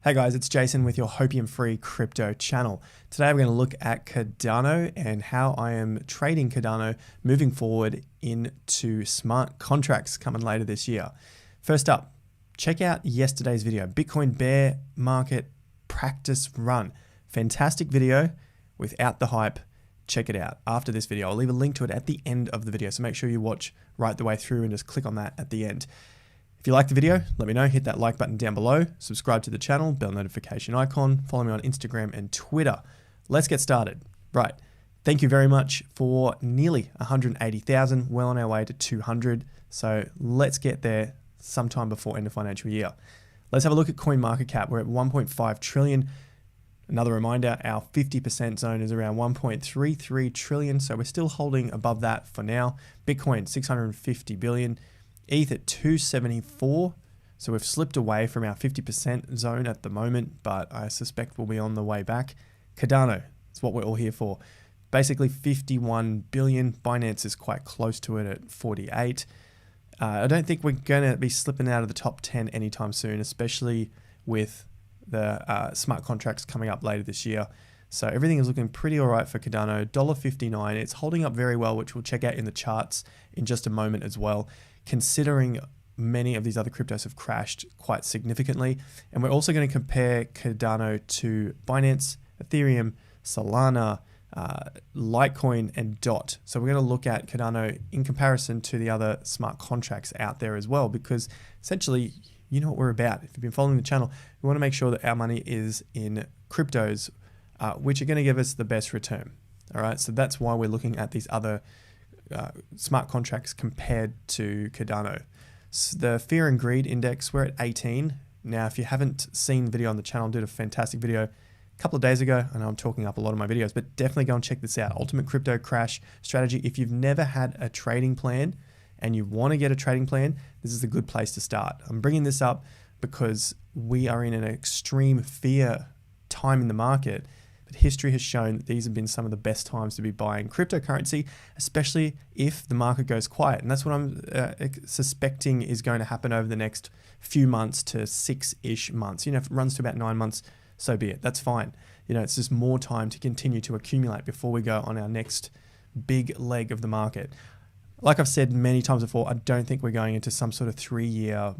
Hey guys, it's Jason with your hopium-free crypto channel. Today we're going to look at Cardano and how I am trading Cardano moving forward into smart contracts coming later this year. First up, check out yesterday's video, Bitcoin bear market practice run. Fantastic video without the hype. Check it out after this video. I'll leave a link to it at the end of the video, so make sure you watch right the way through and just click on that at the end. If you like the video, let me know, hit that like button down below, subscribe to the channel, bell notification icon, follow me on Instagram and Twitter. Let's get started. Right, thank you very much for nearly 180,000, well on our way to 200. So let's get there sometime before end of financial year. Let's have a look at coin market cap. We're at 1.5 trillion. Another reminder, our 50% zone is around 1.33 trillion. So we're still holding above that for now. Bitcoin, 650 billion. ETH at 274, so we've slipped away from our 50% zone at the moment, but I suspect we'll be on the way back. Cardano is what we're all here for. Basically 51 billion. Binance is quite close to it at 48. I don't think we're going to be slipping out of the top 10 anytime soon, especially with the smart contracts coming up later this year. So everything is looking pretty all right for Cardano. $1.59. It's holding up very well, which we'll check out in the charts in just a moment as well, considering many of these other cryptos have crashed quite significantly. And we're also going to compare Cardano to Binance, Ethereum, Solana, Litecoin, and DOT. So we're going to look at Cardano in comparison to the other smart contracts out there as well, because essentially, you know what we're about. If you've been following the channel, we want to make sure that our money is in cryptos, which are going to give us the best return. All right, so that's why we're looking at these other smart contracts compared to Cardano. So the fear and greed index, we're at 18. Now, if you haven't seen the video on the channel, I did a fantastic video a couple of days ago. I know I'm talking up a lot of my videos, but definitely go and check this out. Ultimate crypto crash strategy. If you've never had a trading plan and you want to get a trading plan, this is a good place to start. I'm bringing this up because we are in an extreme fear time in the market. But history has shown that these have been some of the best times to be buying cryptocurrency, especially if the market goes quiet. And that's what I'm suspecting is going to happen over the next few months to 6-ish months. You know, if it runs to about 9 months, so be it. That's fine. You know, it's just more time to continue to accumulate before we go on our next big leg of the market. Like I've said many times before, I don't think we're going into some sort of 3-year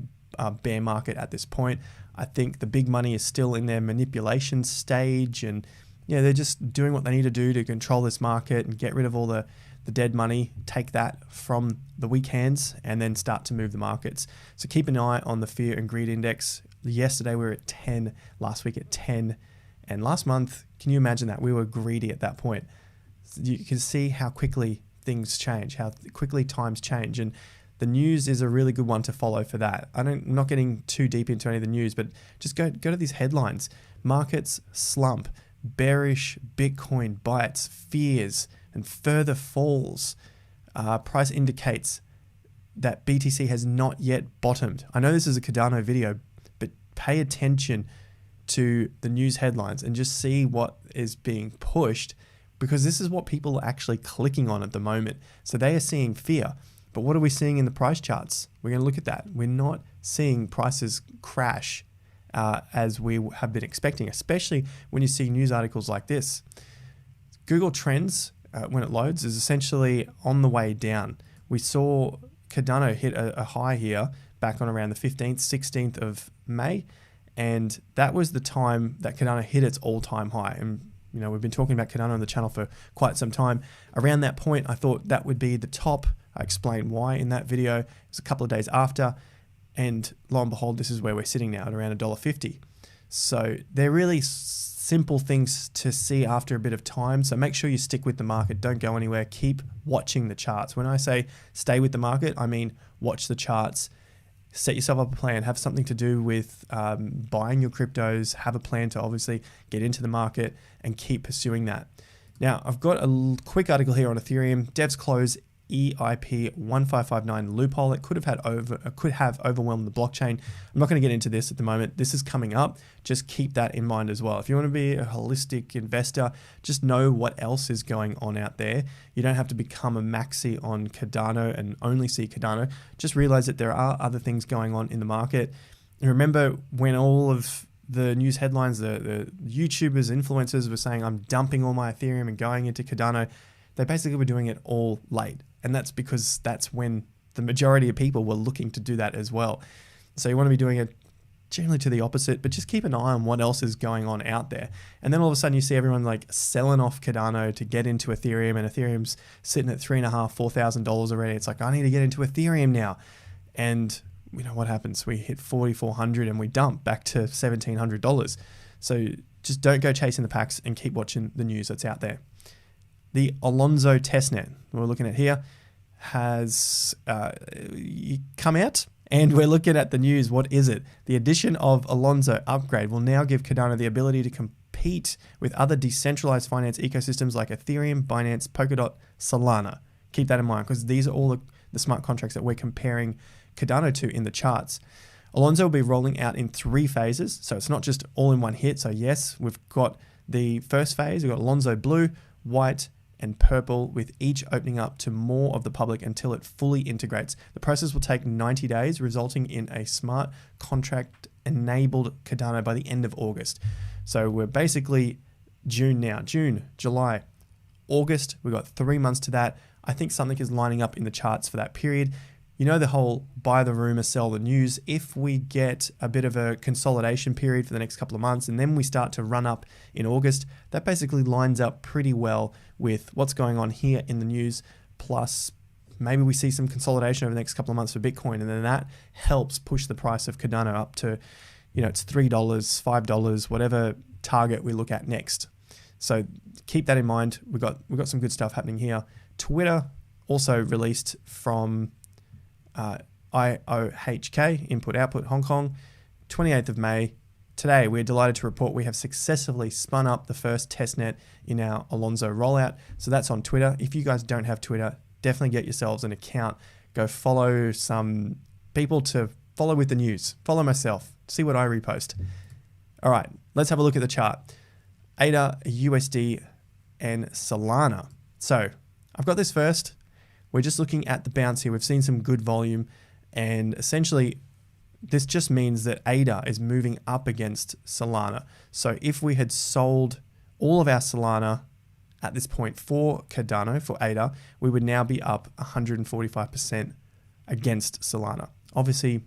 bear market at this point. I think the big money is still in their manipulation stage, and yeah, they're just doing what they need to do to control this market and get rid of all the dead money, take that from the weak hands, and then start to move the markets. So keep an eye on the fear and greed index. Yesterday we were at 10, last week at 10, and last month, can you imagine that? We were greedy at that point. You can see how quickly things change, how quickly times change, and the news is a really good one to follow for that. I'm not getting too deep into any of the news, but just go to these headlines. Markets slump. Bearish Bitcoin bites, fears, and further falls. Price indicates that BTC has not yet bottomed. I know this is a Cardano video, but pay attention to the news headlines and just see what is being pushed, because this is what people are actually clicking on at the moment. So they are seeing fear. But what are we seeing in the price charts? We're going to look at that. We're not seeing prices crash as we have been expecting, especially when you see news articles like this. Google Trends, when it loads, is essentially on the way down. We saw Cardano hit a high here back on around the 15th, 16th of May, and that was the time that Cardano hit its all-time high. And you know, we've been talking about Cardano on the channel for quite some time. Around that point, I thought that would be the top. I explained why in that video. It was a couple of days after. And lo and behold, this is where we're sitting now at around $1.50. So they're really simple things to see after a bit of time. So make sure you stick with the market. Don't go anywhere. Keep watching the charts. When I say stay with the market, I mean watch the charts. Set yourself up a plan. Have something to do with buying your cryptos. Have a plan to obviously get into the market and keep pursuing that. Now, I've got a quick article here on Ethereum. Devs close EIP 1559 loophole. It could have overwhelmed the blockchain. I'm not going to get into this at the moment. This is coming up. Just keep that in mind as well. If you want to be a holistic investor, just know what else is going on out there. You don't have to become a maxi on Cardano and only see Cardano. Just realize that there are other things going on in the market. And remember, when all of the news headlines, the YouTubers, influencers were saying, I'm dumping all my Ethereum and going into Cardano. They basically were doing it all late. And that's because that's when the majority of people were looking to do that as well. So you want to be doing it generally to the opposite, but just keep an eye on what else is going on out there. And then all of a sudden you see everyone like selling off Cardano to get into Ethereum, and Ethereum's sitting at $3,500, $4,000 already. It's like, I need to get into Ethereum now. And you know what happens? We hit 4,400 and we dump back to $1,700. So just don't go chasing the packs and keep watching the news that's out there. The Alonzo testnet we're looking at here has come out, and we're looking at the news. What is it? The addition of Alonzo upgrade will now give Cardano the ability to compete with other decentralized finance ecosystems like Ethereum, Binance, Polkadot, Solana. Keep that in mind, because these are all the smart contracts that we're comparing Cardano to in the charts. Alonzo will be rolling out in 3 phases, so it's not just all in one hit. So yes, we've got the first phase, we've got Alonzo blue, white, and purple, with each opening up to more of the public until it fully integrates. The process will take 90 days, resulting in a smart contract enabled Cardano by the end of August. So we're basically June now, June, July, August. We've got 3 months to that. I think something is lining up in the charts for that period. You know, the whole buy the rumor, sell the news. If we get a bit of a consolidation period for the next couple of months and then we start to run up in August, that basically lines up pretty well with what's going on here in the news. Plus, maybe we see some consolidation over the next couple of months for Bitcoin, and then that helps push the price of Cardano up to, you know, it's $3, $5, whatever target we look at next. So keep that in mind. We've got some good stuff happening here. Twitter also released from IOHK, Input Output Hong Kong, 28th of May. Today, we're delighted to report we have successfully spun up the first testnet in our Alonzo rollout. So that's on Twitter. If you guys don't have Twitter, definitely get yourselves an account. Go follow some people to follow with the news. Follow myself. See what I repost. All right, let's have a look at the chart. ADA, USD, and Solana. So I've got this first. We're just looking at the bounce here. We've seen some good volume, and essentially this just means that ADA is moving up against Solana. So if we had sold all of our Solana at this point for Cardano, for ADA, we would now be up 145% against Solana. Obviously,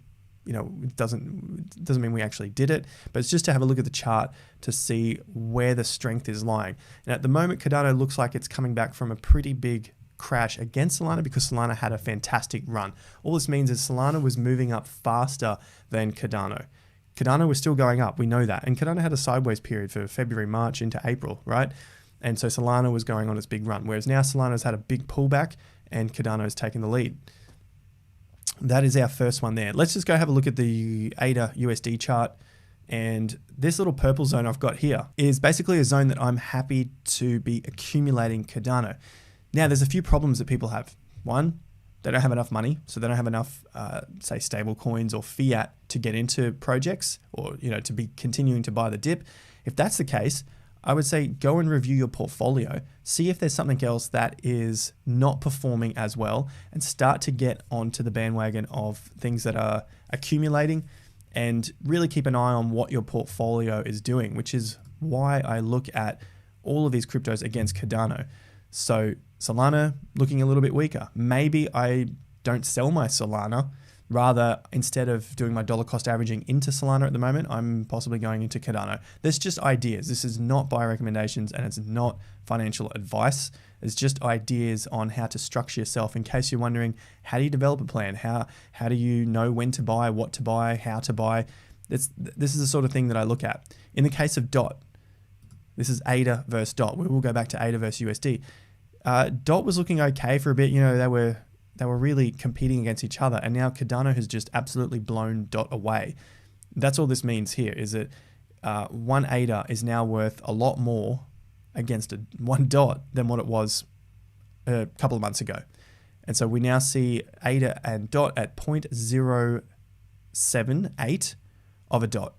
you know, it doesn't mean we actually did it, but it's just to have a look at the chart to see where the strength is lying. And at the moment, Cardano looks like it's coming back from a pretty big crash against Solana because Solana had a fantastic run. All this means is Solana was moving up faster than Cardano. Cardano was still going up, we know that. And Cardano had a sideways period for February, March into April, right? And so Solana was going on its big run, whereas now Solana's had a big pullback and Cardano's taking the lead. That is our first one there. Let's just go have a look at the ADA USD chart. And this little purple zone I've got here is basically a zone that I'm happy to be accumulating Cardano. Now, there's a few problems that people have. One, they don't have enough money, so they don't have enough, say, stable coins or fiat to get into projects, or to be continuing to buy the dip. If that's the case, I would say go and review your portfolio, see if there's something else that is not performing as well, and start to get onto the bandwagon of things that are accumulating, and really keep an eye on what your portfolio is doing, which is why I look at all of these cryptos against Cardano. So Solana looking a little bit weaker. Maybe I don't sell my Solana. Rather, instead of doing my dollar cost averaging into Solana at the moment, I'm possibly going into Cardano. There's just ideas. This is not buy recommendations and it's not financial advice. It's just ideas on how to structure yourself in case you're wondering, how do you develop a plan? How do you know when to buy, what to buy, how to buy? This is the sort of thing that I look at. In the case of DOT, this is ADA versus DOT. We will go back to ADA versus USD. DOT was looking okay for a bit. They were really competing against each other, and now Cardano has just absolutely blown DOT away. That's all this means here, is that one ADA is now worth a lot more against one DOT than what it was a couple of months ago. And so we now see ADA and DOT at 0.078 of a DOT.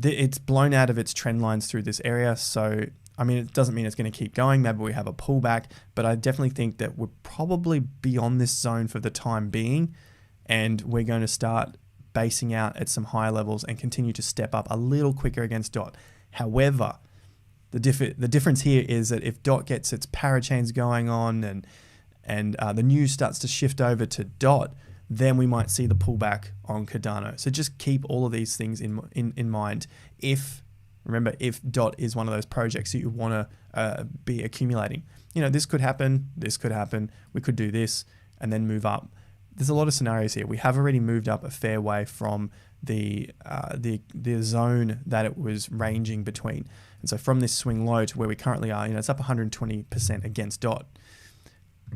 It's blown out of its trend lines through this area, so I mean, it doesn't mean it's going to keep going. Maybe we have a pullback, but I definitely think that we're probably beyond this zone for the time being, and we're going to start basing out at some higher levels and continue to step up a little quicker against DOT. However, the difference here is that if DOT gets its parachains going on and the news starts to shift over to DOT, then we might see the pullback on Cardano. So just keep all of these things in mind. Remember, if DOT is one of those projects that you want to be accumulating. This could happen, we could do this and then move up. There's a lot of scenarios here. We have already moved up a fair way from the zone that it was ranging between. And so from this swing low to where we currently are, it's up 120% against DOT.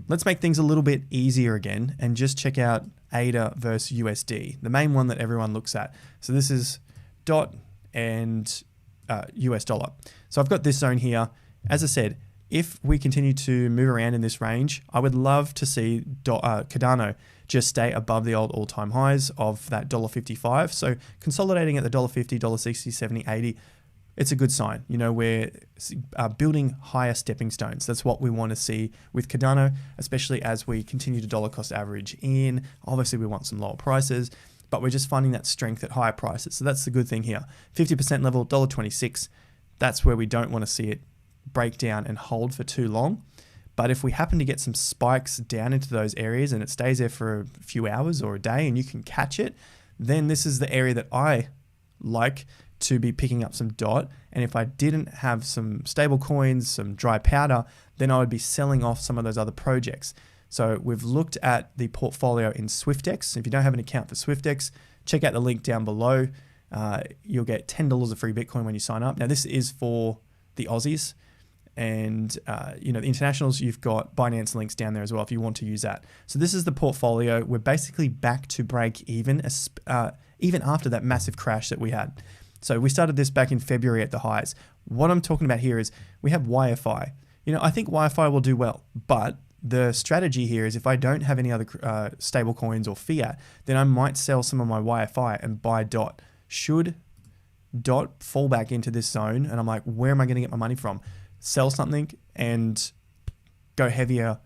Let's make things a little bit easier again and just check out ADA versus USD, the main one that everyone looks at. So this is DOT and US dollar. So I've got this zone here. As I said, if we continue to move around in this range, I would love to see Cardano just stay above the old all-time highs of that $1.55. So consolidating at the $1.50, $1.60, $70, $80, it's a good sign. We're building higher stepping stones. That's what we want to see with Cardano, especially as we continue to dollar cost average in. Obviously, we want some lower prices, but we're just finding that strength at higher prices. So that's the good thing here. 50% level, $1.26. That's where we don't want to see it break down and hold for too long. But if we happen to get some spikes down into those areas and it stays there for a few hours or a day and you can catch it, then this is the area that I like to be picking up some DOT. And if I didn't have some stable coins, some dry powder, then I would be selling off some of those other projects. So we've looked at the portfolio in SwiftX. If you don't have an account for SwiftX, check out the link down below. You'll get $10 of free Bitcoin when you sign up. Now this is for the Aussies. And the internationals, you've got Binance links down there as well if you want to use that. So this is the portfolio. We're basically back to break even after that massive crash that we had. So we started this back in February at the highs. What I'm talking about here is we have YFI. I think YFI will do well, but the strategy here is if I don't have any other stable coins or fiat, then I might sell some of my YFI and buy DOT. Should DOT fall back into this zone and I'm like, where am I going to get my money from? Sell something and go heavier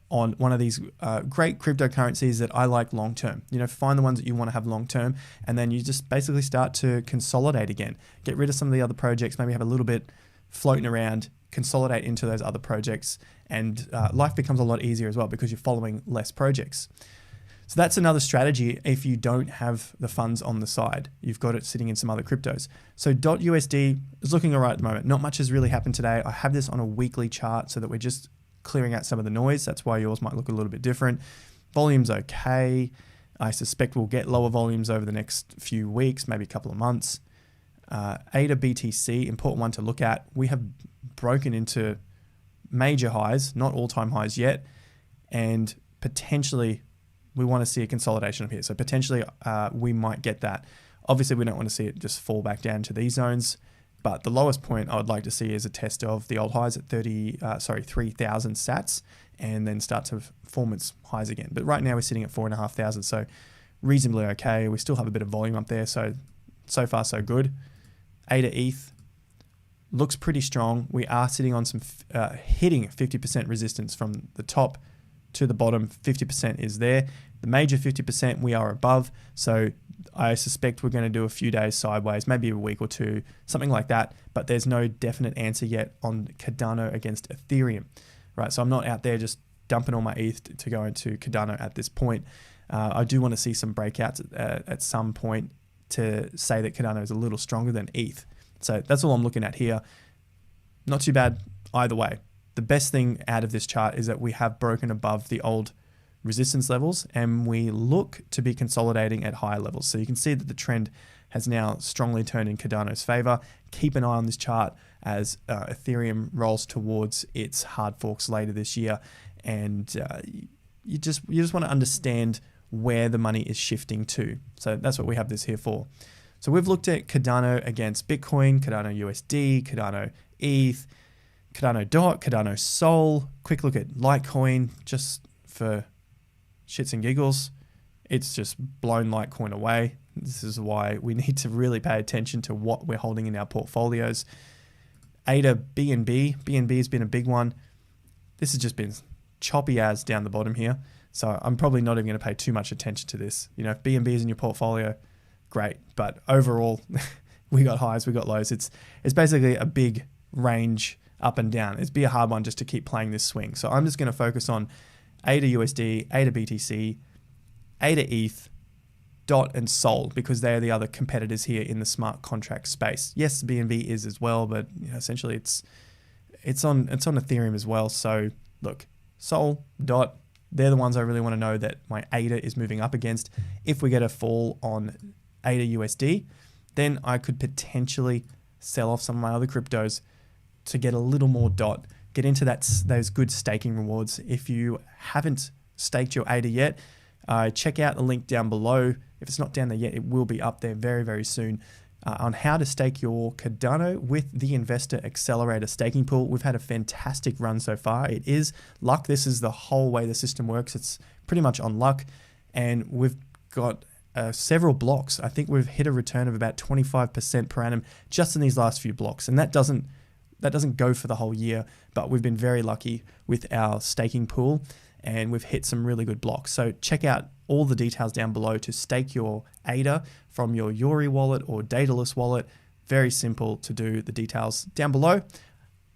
on one of these great cryptocurrencies that I like long term. Find the ones that you want to have long term, and then you just basically start to consolidate again. Get rid of some of the other projects, maybe have a little bit floating around, consolidate into those other projects, and life becomes a lot easier as well because you're following less projects. So that's another strategy if you don't have the funds on the side. You've got it sitting in some other cryptos. So .USD is looking all right at the moment. Not much has really happened today. I have this on a weekly chart so that we're just clearing out some of the noise. That's why yours might look a little bit different. Volume's okay. I suspect we'll get lower volumes over the next few weeks, maybe a couple of months. ADA BTC, important one to look at. We have broken into major highs, not all-time highs yet, and potentially we want to see a consolidation up here. So potentially we might get that. Obviously, we don't want to see it just fall back down to these zones, but the lowest point I would like to see is a test of the old highs at 3,000 sats and then start to form its highs again. But right now we're sitting at 4,500, so reasonably okay. We still have a bit of volume up there, so far so good. ADA ETH looks pretty strong. We are sitting on some hitting 50% resistance from the top to the bottom. 50% is there. The major 50% we are above, so I suspect we're going to do a few days sideways, maybe a week or two, something like that, but there's no definite answer yet on Cardano against Ethereum, right? So I'm not out there just dumping all my ETH to go into Cardano at this point. I do want to see some breakouts at some point to say that Cardano is a little stronger than ETH. So that's all I'm looking at here. Not too bad either way. The best thing out of this chart is that we have broken above the old resistance levels and we look to be consolidating at higher levels. So you can see that the trend has now strongly turned in Cardano's favor. Keep an eye on this chart as Ethereum rolls towards its hard forks later this year, and you just want to understand where the money is shifting to. So that's what we have this here for. So we've looked at Cardano against Bitcoin, Cardano USD, Cardano ETH, Cardano DOT, Cardano Sol. Quick look at Litecoin just for shits and giggles. It's just blown Litecoin away. This is why we need to really pay attention to what we're holding in our portfolios. ADA BNB. BNB has been a big one. This has just been choppy as down the bottom here. So I'm probably not even going to pay too much attention to this. If BNB is in your portfolio, great. But overall, we got highs, we got lows. It's basically a big range up and down. It'd be a hard one just to keep playing this swing. So I'm just going to focus on ADA USD, ADA BTC, ADA ETH, DOT, and SOL, because they are the other competitors here in the smart contract space. Yes, BNB is as well, but essentially it's on Ethereum as well. So look, SOL, DOT, they're the ones I really want to know that my ADA is moving up against. If we get a fall on ADA USD, then I could potentially sell off some of my other cryptos to get a little more DOT, get into those good staking rewards. If you haven't staked your ADA yet, check out the link down below. If it's not down there yet, it will be up there very, very soon on how to stake your Cardano with the Investor Accelerator staking pool. We've had a fantastic run so far. It is luck. This is the whole way the system works. It's pretty much on luck, and we've got several blocks. I think we've hit a return of about 25% per annum just in these last few blocks, and that doesn't go for the whole year, but we've been very lucky with our staking pool, and we've hit some really good blocks. So check out all the details down below to stake your ADA from your Yori wallet or Daedalus wallet. Very simple to do. The details down below.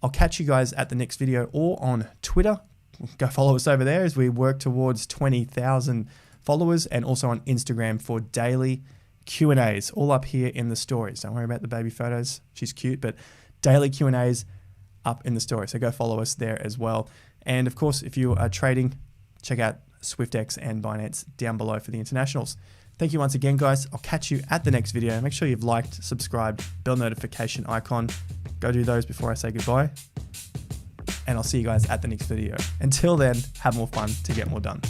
I'll catch you guys at the next video or on Twitter. Go follow us over there as we work towards 20,000 followers, and also on Instagram for daily Q&As, all up here in the stories. Don't worry about the baby photos. She's cute, but daily Q&As up in the story. So go follow us there as well. And of course, if you are trading, check out SwiftX and Binance down below for the internationals. Thank you once again, guys. I'll catch you at the next video. Make sure you've liked, subscribed, bell notification icon. Go do those before I say goodbye. And I'll see you guys at the next video. Until then, have more fun to get more done.